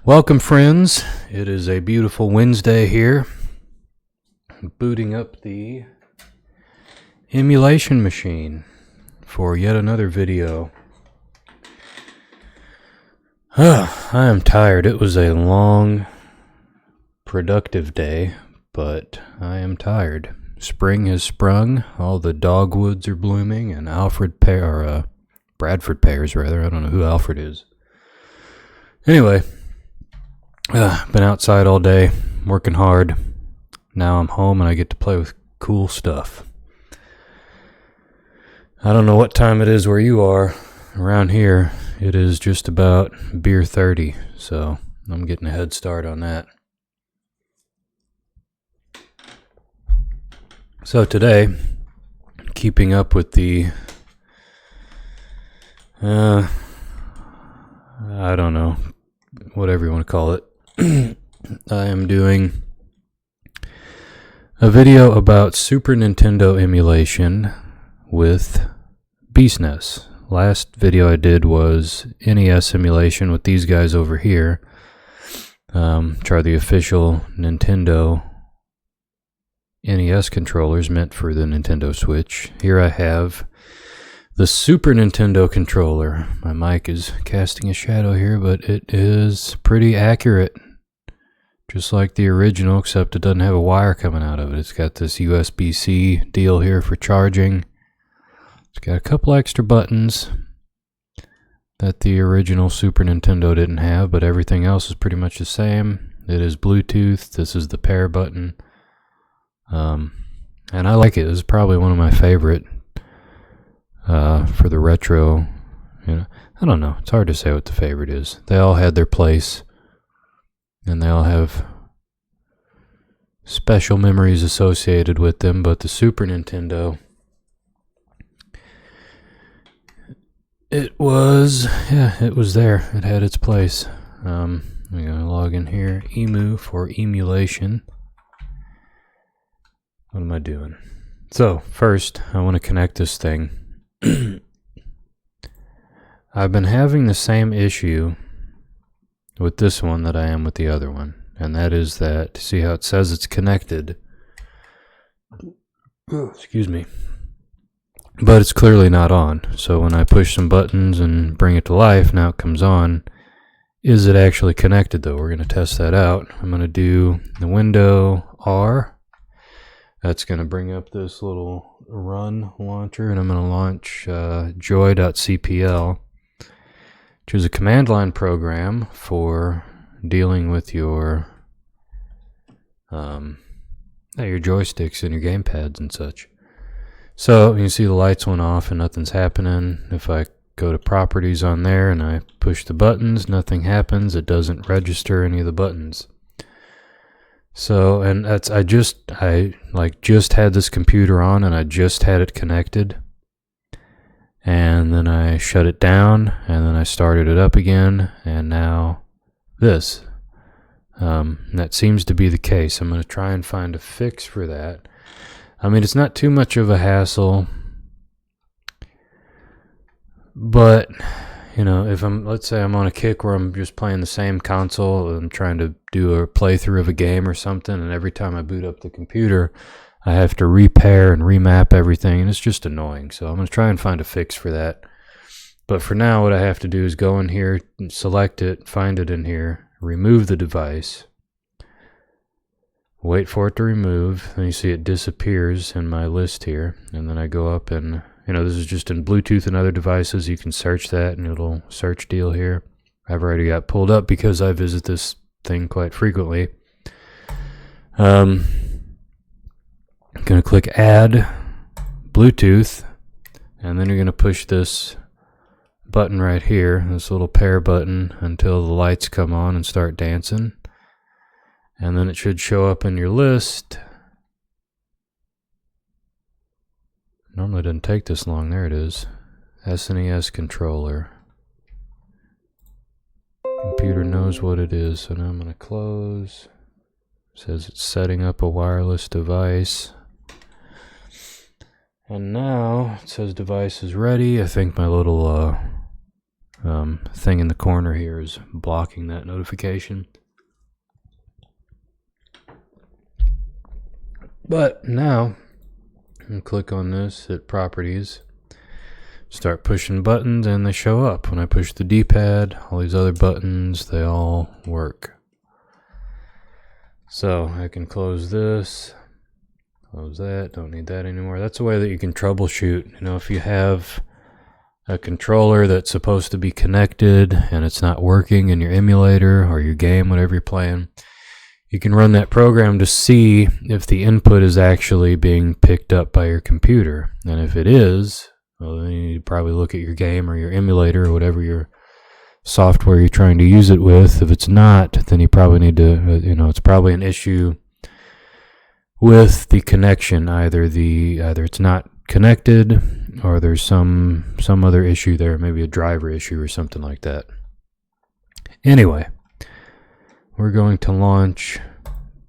Welcome, friends. It is a beautiful Wednesday here. Booting up the emulation machine for yet another video. I am tired. It was a long, productive day, but I am tired. Spring has sprung. All the dogwoods are blooming, and Bradford pears, rather. I don't know who Alfred is. Anyway. Been outside all day, working hard. Now I'm home and I get to play with cool stuff. I don't know what time it is where you are. Around here, it is just about beer 30, so I'm getting a head start on that. So today, keeping up with the, I don't know, whatever you want to call it. I am doing a video about Super Nintendo emulation with bsnes. Last video I did was NES emulation with these guys over here, which are the official Nintendo NES controllers meant for the Nintendo Switch. Here I have the Super Nintendo controller. My mic is casting a shadow here, but it is pretty accurate. Just like the original, except it doesn't have a wire coming out of it. It's got this USB-C deal here for charging. It's got a couple extra buttons that the original Super Nintendo didn't have, but everything else is pretty much the same. It is Bluetooth. This is the pair button. And I like it. This is probably one of my favorite for the retro. I don't know. It's hard to say what the favorite is. They all had their place. And they all have special memories associated with them, but the Super Nintendo, it was there. It had its place. I'm going to log in here. Emu for emulation. What am I doing? So, first, I want to connect this thing. I've been having the same issue with this one that I am with the other one, and that is that, see how it says it's connected, excuse me, but it's clearly not on. So when I push some buttons and bring it to life, now it comes on. Is it actually connected though? We're going to test that out. I'm going to do the window R. That's going to bring up this little run launcher, and I'm going to launch joy.cpl, which is a command line program for dealing with your joysticks and your gamepads and such. So you can see the lights went off and nothing's happening. If I go to properties on there and I push the buttons, nothing happens. It doesn't register any of the buttons. So, and that's I just had this computer on and I just had it connected. And then I shut it down, and then I started it up again, and now this. That seems to be the case. I'm going to try and find a fix for that. I mean, it's not too much of a hassle, but, if let's say I'm on a kick where I'm just playing the same console and I'm trying to do a playthrough of a game or something, and every time I boot up the computer, I have to repair and remap everything, and it's just annoying. So I'm going to try and find a fix for that. But for now, what I have to do is go in here, select it, find it in here, remove the device, wait for it to remove, and you see it disappears in my list here. And then I go up and, this is just in Bluetooth and other devices. You can search that, and it'll search deal here. I've already got pulled up because I visit this thing quite frequently. I'm going to click Add Bluetooth, and then you're going to push this button right here, this little pair button, until the lights come on and start dancing. And then it should show up in your list. Normally it doesn't take this long. There it is. SNES controller. Computer knows what it is, so now I'm going to close. It says it's setting up a wireless device. And now it says device is ready. I think my little thing in the corner here is blocking that notification. But now, I'll click on this, hit Properties, start pushing buttons, and they show up. When I push the D-pad, all these other buttons, they all work. So I can close this, close that, don't need that anymore. That's a way that you can troubleshoot. You know, if you have a controller that's supposed to be connected and it's not working in your emulator or your game, whatever you're playing, you can run that program to see if the input is actually being picked up by your computer. And if it is, well, then you need to probably look at your game or your emulator or whatever your software you're trying to use it with. If it's not, then you probably need to, it's probably an issue with the connection. Either it's not connected or there's some other issue there, maybe a driver issue or something like that. Anyway, we're going to launch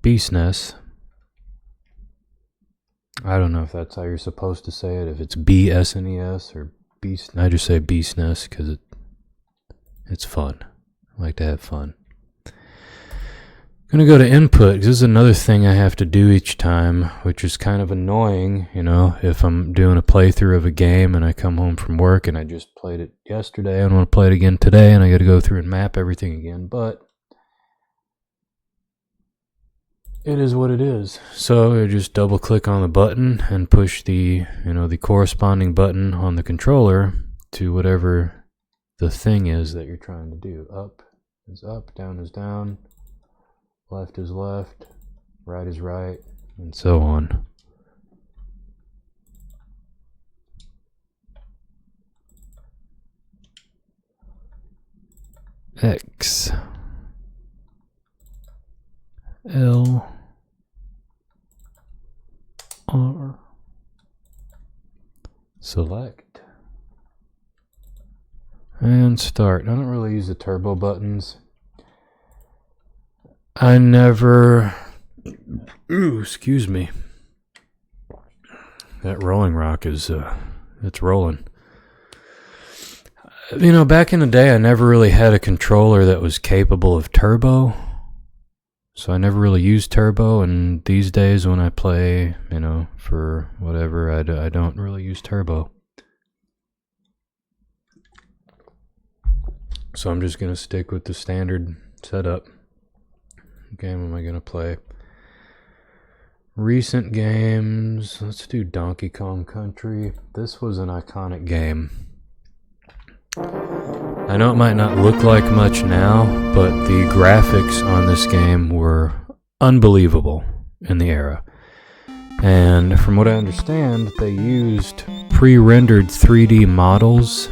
bsnes. I don't know if that's how you're supposed to say it, if it's bsnes or bsnes. I just say bsnes because it's fun. I like to have fun. I'm going to go to input. This is another thing I have to do each time, which is kind of annoying, if I'm doing a playthrough of a game and I come home from work and I just played it yesterday and want to play it again today and I got to go through and map everything again. But it is what it is. So I just double click on the button and push the corresponding button on the controller to whatever the thing is that you're trying to do. Up is up, down is down, left is left, right is right, and so on. X, L, R, select, and start. I don't really use the turbo buttons. I never, excuse me. That Rolling Rock is, it's rolling. Back in the day, I never really had a controller that was capable of turbo. So I never really used turbo, and these days when I play, for whatever, I don't really use turbo. So I'm just going to stick with the standard setup. What game am I going to play? Recent games, let's do Donkey Kong Country. This was an iconic game. I know it might not look like much now, but the graphics on this game were unbelievable in the era. And from what I understand, they used pre-rendered 3D models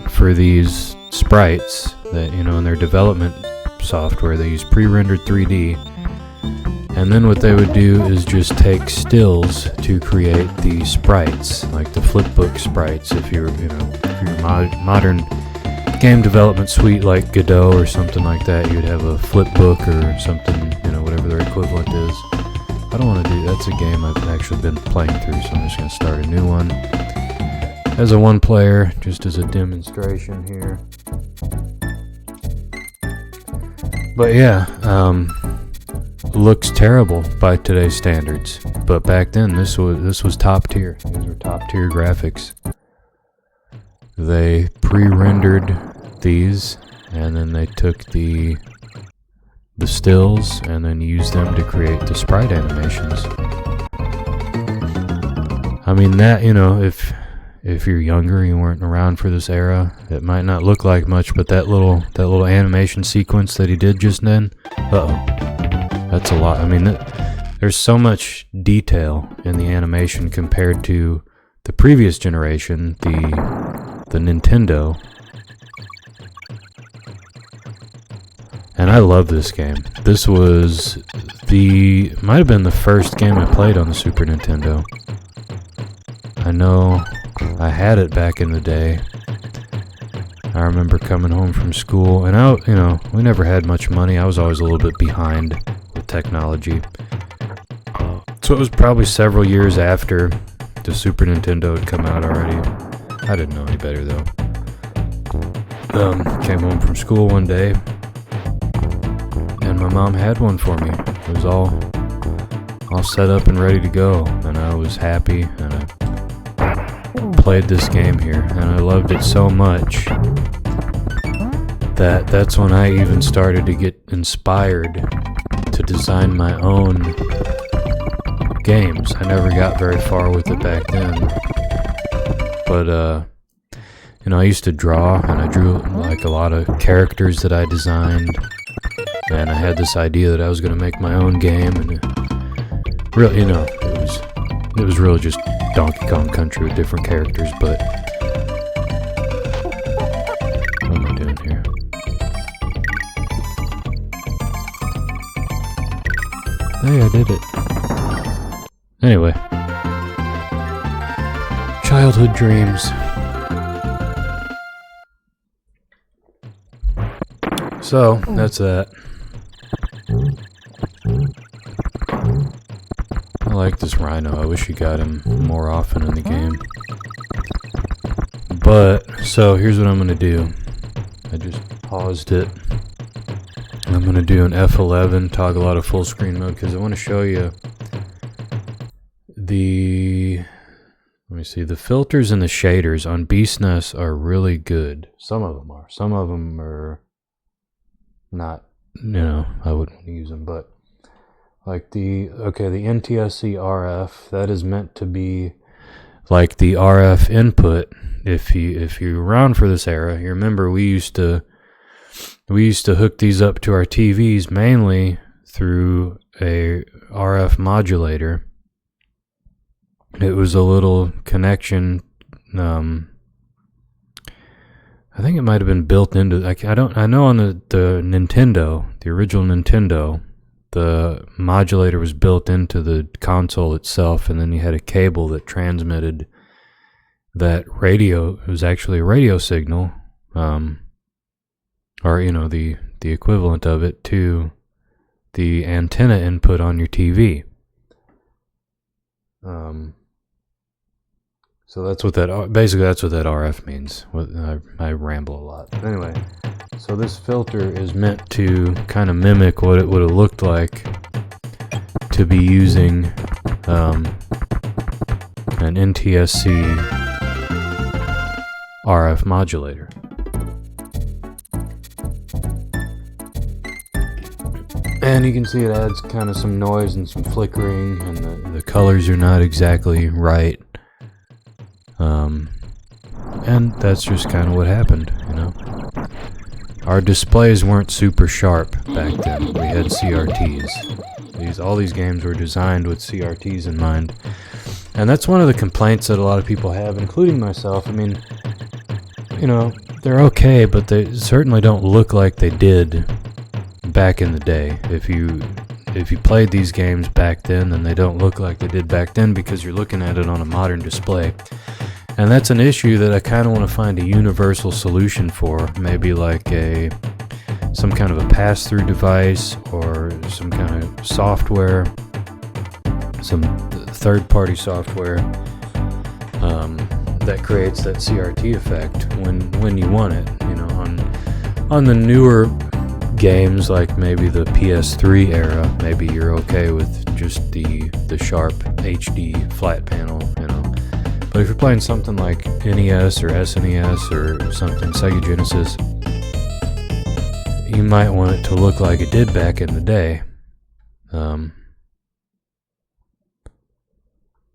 for these sprites that, in their development software, they use pre-rendered 3D. And then what they would do is just take stills to create the sprites, like the flipbook sprites. If you're modern game development suite like Godot or something like that, you'd have a flipbook or something, whatever their equivalent is. I don't want to do that's a game I've actually been playing through, so I'm just going to start a new one as a one player, just as a demonstration here. But yeah, looks terrible by today's standards, but back then this was top tier. These were top tier graphics. They pre-rendered these, and then they took the stills and then used them to create the sprite animations. I mean, that, if you're younger, you weren't around for this era, it might not look like much, but that little animation sequence that he did just then, that's a lot. I mean, there's so much detail in the animation compared to the previous generation, the Nintendo. And I love this game. This was might have been the first game I played on the Super Nintendo. I know I had it back in the day. I remember coming home from school, and we never had much money. I was always a little bit behind with technology. So it was probably several years after the Super Nintendo had come out already. I didn't know any better though. came home from school one day, and my mom had one for me. It was all set up and ready to go, and I was happy, and I played this game here, and I loved it so much that's when I even started to get inspired to design my own games. I never got very far with it back then, but I used to draw, and I drew like a lot of characters that I designed, and I had this idea that I was going to make my own game, and it was really just Donkey Kong Country with different characters. But what am I doing here? Hey, I did it. Anyway, childhood dreams. So, that's that. I like this rhino. I wish you got him more often in the game. But, so here's what I'm going to do. I just paused it. I'm going to do an F11, toggle out of full screen mode, because I want to show you the filters and the shaders on bsnes are really good. Some of them are. Some of them are not, I wouldn't use them, but like the NTSC RF, that is meant to be like the RF input. If you're around for this era, you remember we used to hook these up to our TVs mainly through a RF modulator. It was a little connection, I think it might have been built into, I know on the Nintendo, the original Nintendo, the modulator was built into the console itself, and then you had a cable that transmitted that radio. It was actually a radio signal, or the equivalent of it, to the antenna input on your TV. So that's what that RF means. I ramble a lot. Anyway, so this filter is meant to kind of mimic what it would have looked like to be using an NTSC RF modulator. And you can see it adds kind of some noise and some flickering, and the colors are not exactly right. And that's just kind of what happened, Our displays weren't super sharp back then. We had CRTs. All these games were designed with CRTs in mind. And that's one of the complaints that a lot of people have, including myself. I mean, they're okay, but they certainly don't look like they did back in the day. If you played these games back then they don't look like they did back then, because you're looking at it on a modern display. And that's an issue that I kind of want to find a universal solution for. Maybe like some kind of a pass-through device, or some kind of software, some third-party software that creates that CRT effect when you want it. On the newer games, like maybe the PS3 era, maybe you're okay with just the sharp HD flat panel, But if you're playing something like NES or SNES or something, Sega Genesis, you might want it to look like it did back in the day.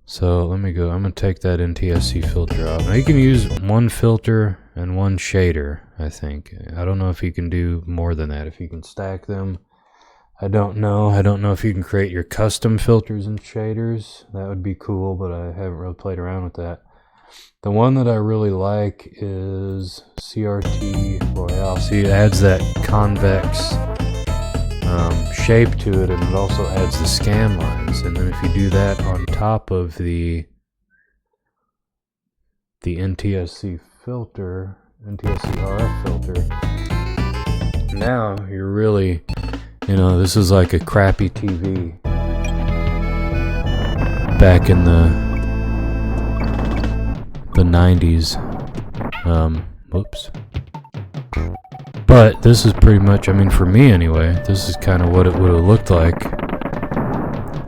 So let me go. I'm going to take that NTSC filter out. Now you can use one filter and one shader, I think. I don't know if you can do more than that, if you can stack them. I don't know. I don't know if you can create your custom filters and shaders. That would be cool, but I haven't really played around with that. The one that I really like is CRT Royale. See, it adds that convex shape to it, and it also adds the scan lines. And then if you do that on top of the NTSC filter, NTSC RF filter, now you're really, this is like a crappy TV back in the 90s. Whoops. But this is pretty much, I mean, for me anyway, this is kind of what it would have looked like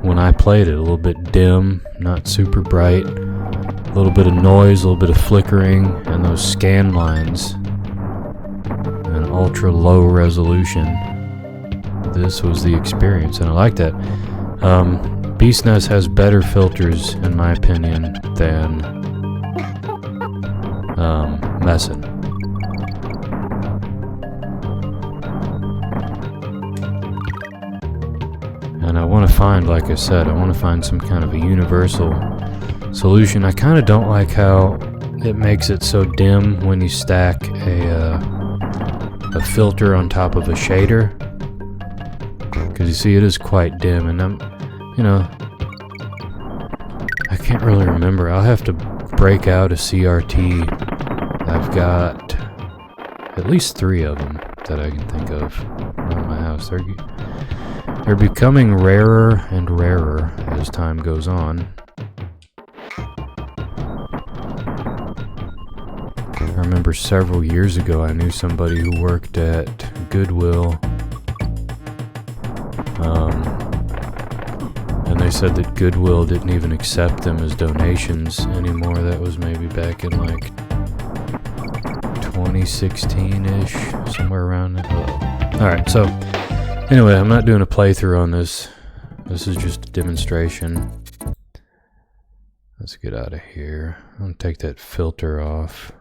when I played it. A little bit dim, not super bright, a little bit of noise, a little bit of flickering, and those scan lines, and ultra low resolution. This was the experience, and I like that. bsnes has better filters, in my opinion, than Messin. And I want to find, like I said, I want to find some kind of a universal solution. I kind of don't like how it makes it so dim when you stack a filter on top of a shader. Because you see, it is quite dim, and I can't really remember. I'll have to break out a CRT. I've got at least 3 of them that I can think of around my house. They're becoming rarer and rarer as time goes on. I remember several years ago I knew somebody who worked at Goodwill, and they said that Goodwill didn't even accept them as donations anymore. That was maybe back in like 2016-ish, somewhere around that. Alright, so anyway, I'm not doing a playthrough on this. This is just a demonstration. Let's get out of here. I'm going to take that filter off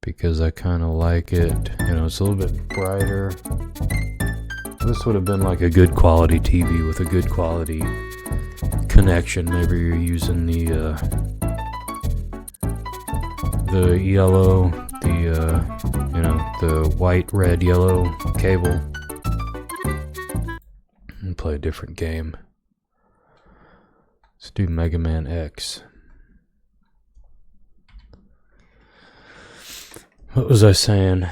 because I kind of like it. It's a little bit brighter. This would have been like a good quality TV with a good quality connection. Maybe you're using the yellow, the white, red, yellow cable. And play a different game. Let's do Mega Man X. What was I saying?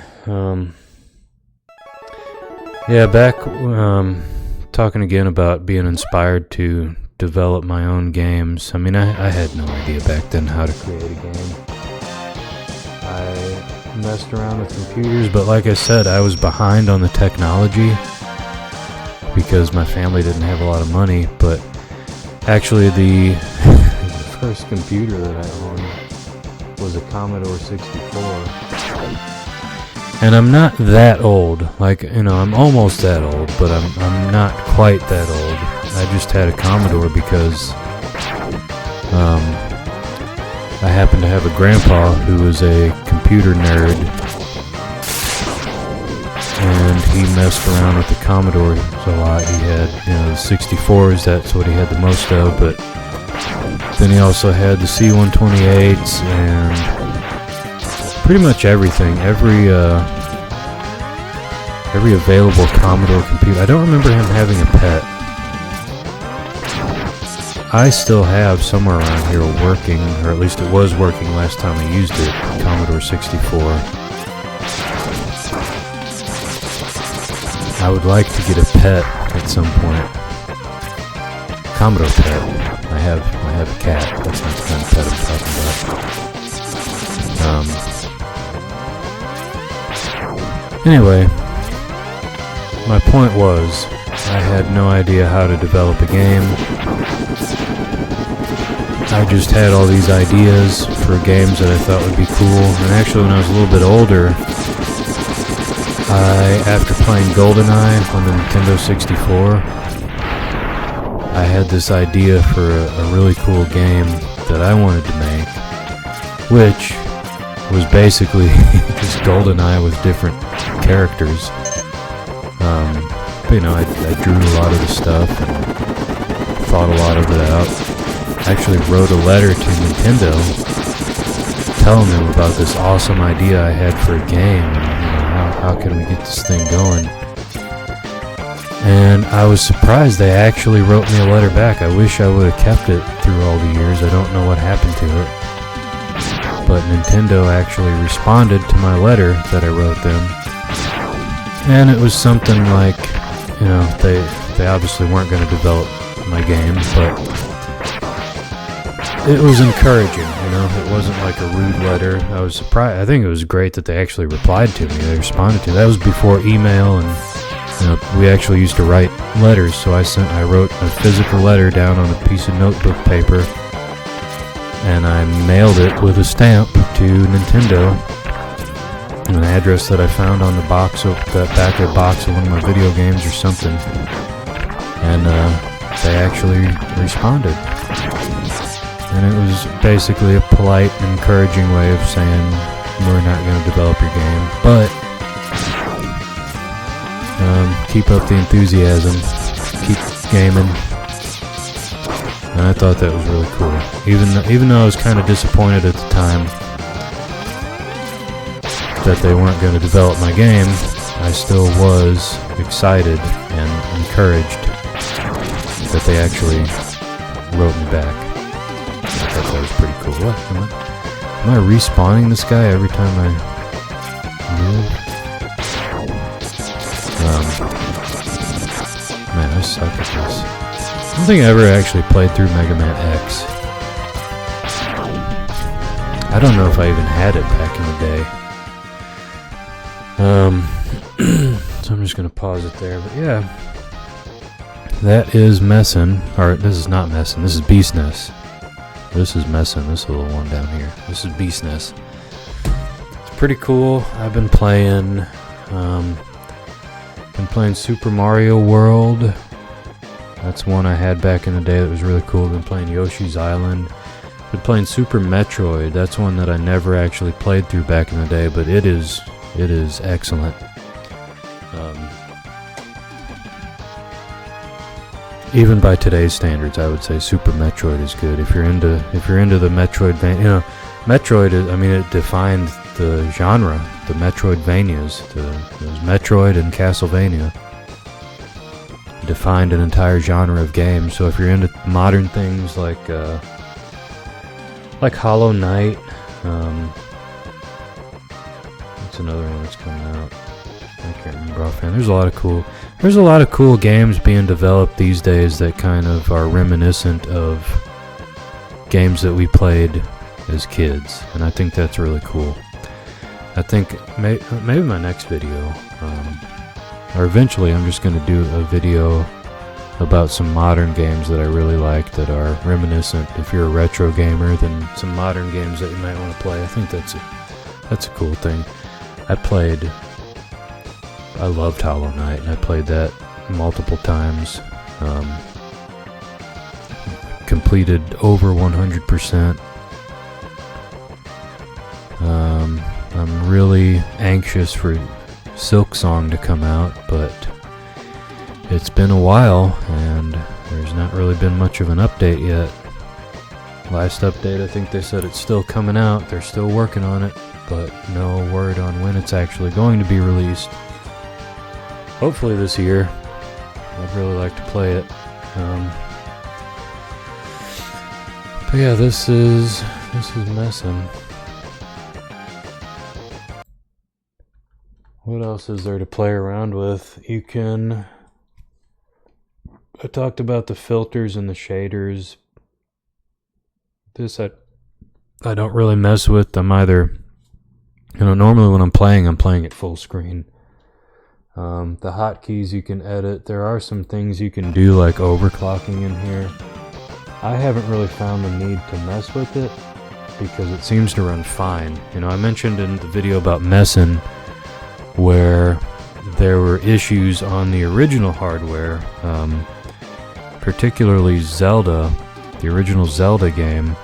Yeah, back talking again about being inspired to develop my own games. I mean, I had no idea back then how to create a game. I messed around with computers, but like I said, I was behind on the technology because my family didn't have a lot of money. But actually the first computer that I owned was a Commodore 64. And I'm not that old, I'm almost that old, but I'm not quite that old. I just had a Commodore because I happened to have a grandpa who was a computer nerd, and he messed around with the Commodore a lot. He had, the 64s, that's what he had the most of, but then he also had the C-128s and pretty much everything, every available Commodore computer. I don't remember him having a pet. I still have somewhere around here working, or at least it was working last time I used it, Commodore 64. I would like to get a pet at some point. Commodore pet. I have a cat. That's not the kind of pet I'm talking about. Anyway, my point was, I had no idea how to develop a game. I just had all these ideas for games that I thought would be cool. And actually, when I was a little bit older, after playing GoldenEye on the Nintendo 64, I had this idea for a really cool game that I wanted to make, which was basically just GoldenEye with different characters. But I drew a lot of the stuff and thought a lot of it out. I actually wrote a letter to Nintendo telling them about this awesome idea I had for a game, and how can we get this thing going. And I was surprised they actually wrote me a letter back. I wish I would have kept it through all the years. I don't know what happened to it. But Nintendo actually responded to my letter that I wrote them. And it was something like, they obviously weren't going to develop my game, but it was encouraging, you know. It wasn't like a rude letter. I was surprised. I think it was great that they actually replied to me. They responded to me. That was before email, and you know, we actually used to write letters. So I wrote a physical letter down on a piece of notebook paper, and I mailed it with a stamp to Nintendo, an address that I found on the box, of the back of the box of one of my video games or something, and they actually responded. And it was basically a polite, encouraging way of saying, we're not going to develop your game, but keep up the enthusiasm, keep gaming. And I thought that was really cool. Even though I was kind of disappointed at the time that they weren't going to develop my game, I still was excited and encouraged that they actually wrote me back. I thought that was pretty cool. What? Am I respawning this guy every time I move? Man, I suck at this. I don't think I ever actually played through Mega Man X. I don't know if I even had it back in the day. So I'm just going to pause it there. But yeah, that is Messin. Or this is not Messin. This is bsnes. This is Messin. This little one down here. This is bsnes. It's pretty cool. I've been playing Super Mario World. That's one I had back in the day that was really cool. Been playing Yoshi's Island. Been playing Super Metroid. That's one that I never actually played through back in the day, but it is excellent. Even by today's standards, I would say Super Metroid is good. If you're into the Metroidvania, you know, Metroid is, I mean, it defined the genre, the Metroidvanias, those Metroid and Castlevania. Defined an entire genre of games. So if you're into modern things like Hollow Knight, what's another one that's coming out? I can't remember offhand. There's a lot of cool games being developed these days that kind of are reminiscent of games that we played as kids, and I think that's really cool. I think maybe my next video, or eventually I'm just going to do a video about some modern games that I really like that are reminiscent. If you're a retro gamer, then some modern games that you might want to play. I think that's a cool thing. I loved Hollow Knight, and I played that multiple times. Completed over 100%. I'm really anxious for Silksong to come out, but it's been a while, and there's not really been much of an update yet. Last update, I think they said it's still coming out. They're still working on it, but no word on when it's actually going to be released. Hopefully this year. I'd really like to play it. But yeah, this is Messin. What else is there to play around with? I talked about the filters and the shaders. This I don't really mess with. I'm either, normally when I'm playing it full screen. The hotkeys you can edit. There are some things you can do like overclocking in here. I haven't really found the need to mess with it because it seems to run fine. I mentioned in the video about Messin where there were issues on the original hardware, particularly Zelda, the original Zelda game.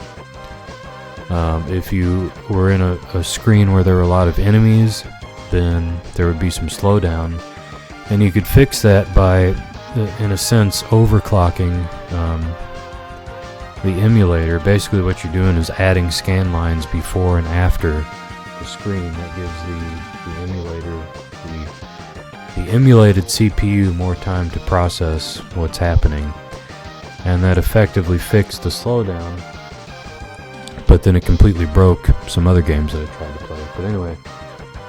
If you were in a screen where there were a lot of enemies, then there would be some slowdown, and you could fix that by, in a sense, overclocking the emulator. Basically what you're doing is adding scan lines before and after the screen. That gives the emulator, the emulated CPU more time to process what's happening, and that effectively fixed the slowdown, but then it completely broke some other games that I tried to play. But anyway,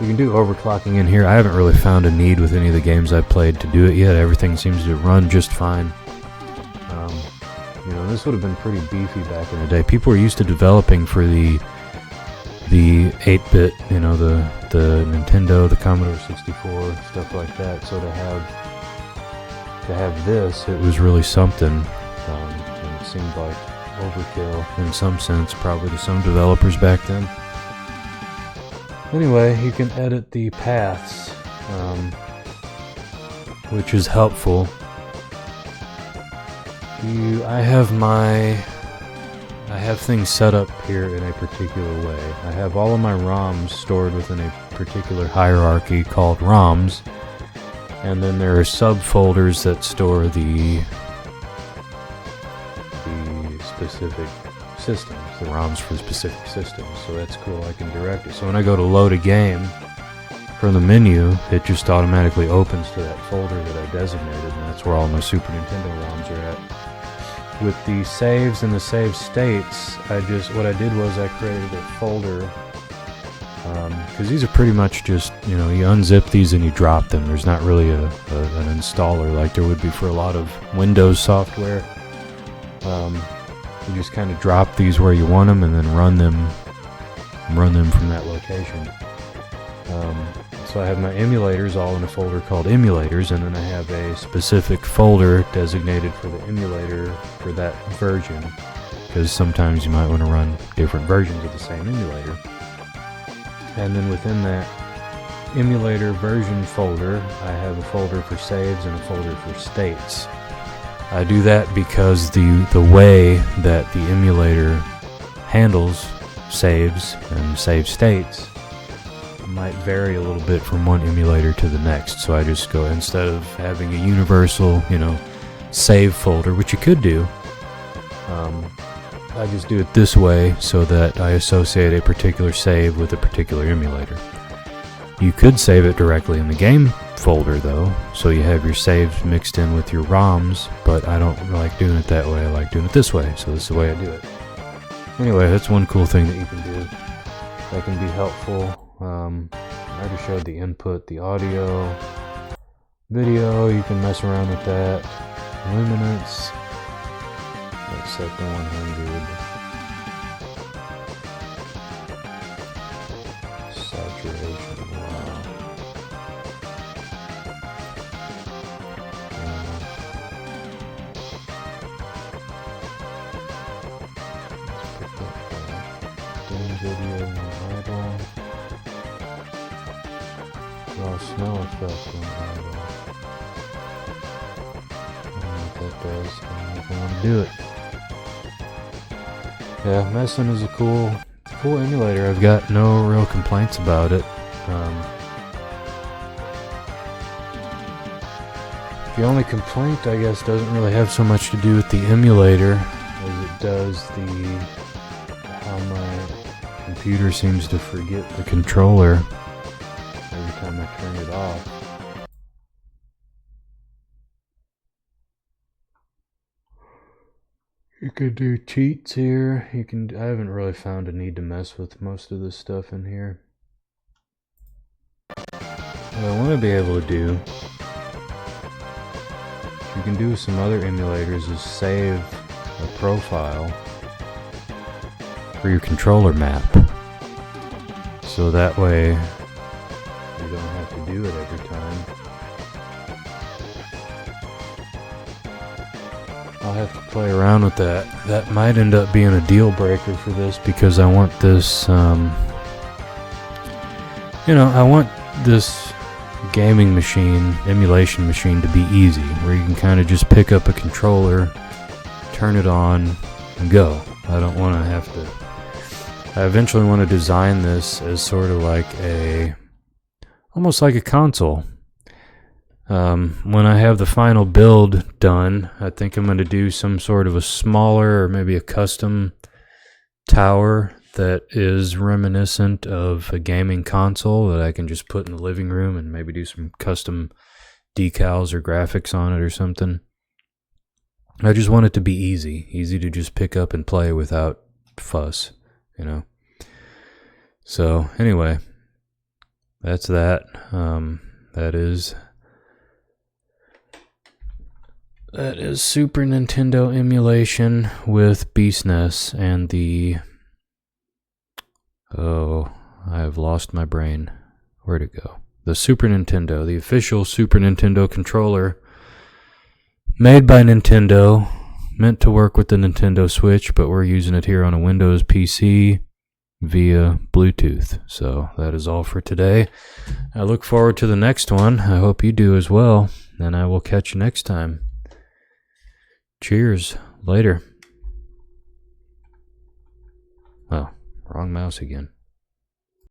you can do overclocking in here. I haven't really found a need with any of the games I've played to do it yet. Everything seems to run just fine. You know, this would have been pretty beefy back in the day. People were used to developing for the 8-bit, you know, the Nintendo, the Commodore 64, stuff like that. So to have this, it was really something. And it seemed like overkill in some sense, probably to some developers back then. Anyway, you can edit the paths, which is helpful. I have things set up here in a particular way. I have all of my ROMs stored within a particular hierarchy called ROMs, and then there are subfolders that store the specific systems, the ROMs for specific systems. So that's cool. I can direct it. So when I go to load a game from the menu, it just automatically opens to that folder that I designated, and that's where all my Super Nintendo ROMs are at. With the saves and the save states, what I did was I created a folder, because these are pretty much just, you know, you unzip these and you drop them. There's not really an installer like there would be for a lot of Windows software. You just kind of drop these where you want them and then run them from that location. So I have my emulators all in a folder called emulators, and then I have a specific folder designated for the emulator for that version, because sometimes you might want to run different versions of the same emulator. And then within that emulator version folder, I have a folder for saves and a folder for states. I do that because the way that the emulator handles saves and save states might vary a little bit from one emulator to the next. So I just go, instead of having a universal, you know, save folder, which you could do, I just do it this way so that I associate a particular save with a particular emulator. You could save it directly in the game folder though, so you have your saves mixed in with your ROMs, but I don't like doing it that way. I like doing it this way, so this is the way I do it. Anyway, that's one cool thing that you can do that can be helpful. I already showed the input, the audio, video, you can mess around with that. Luminance, let's set the 100. Saturation, wow. Let's put that back. Dim video and idle. Raw snow effect on idle. I don't know what that does. I don't know if I want to do it. Yeah, messing is a cool emulator. I've got no real complaints about it. The only complaint, I guess, doesn't really have so much to do with the emulator as it does how my computer seems to forget the controller every time I turn it off. You could do cheats here. I haven't really found a need to mess with most of this stuff in here. What I want to be able to do, you can do with some other emulators, is save a profile for your controller map. So that way you don't have to do it every time. I'll have to play around with that. That might end up being a deal breaker for this, because I want this, I want this gaming machine, emulation machine, to be easy, where you can kind of just pick up a controller, turn it on, and go. I don't want to have to. I eventually want to design this as sort of like almost like a console. When I have the final build done, I think I'm going to do some sort of a smaller, or maybe a custom tower that is reminiscent of a gaming console that I can just put in the living room and maybe do some custom decals or graphics on it or something. I just want it to be easy to just pick up and play without fuss, So anyway, that's that. That is That is Super Nintendo Emulation with bsnes and the... Oh, I have lost my brain. Where'd it go? The Super Nintendo, the official Super Nintendo controller made by Nintendo, meant to work with the Nintendo Switch, but we're using it here on a Windows PC via Bluetooth. So that is all for today. I look forward to the next one. I hope you do as well, and I will catch you next time. Cheers. Later. Oh, wrong mouse again.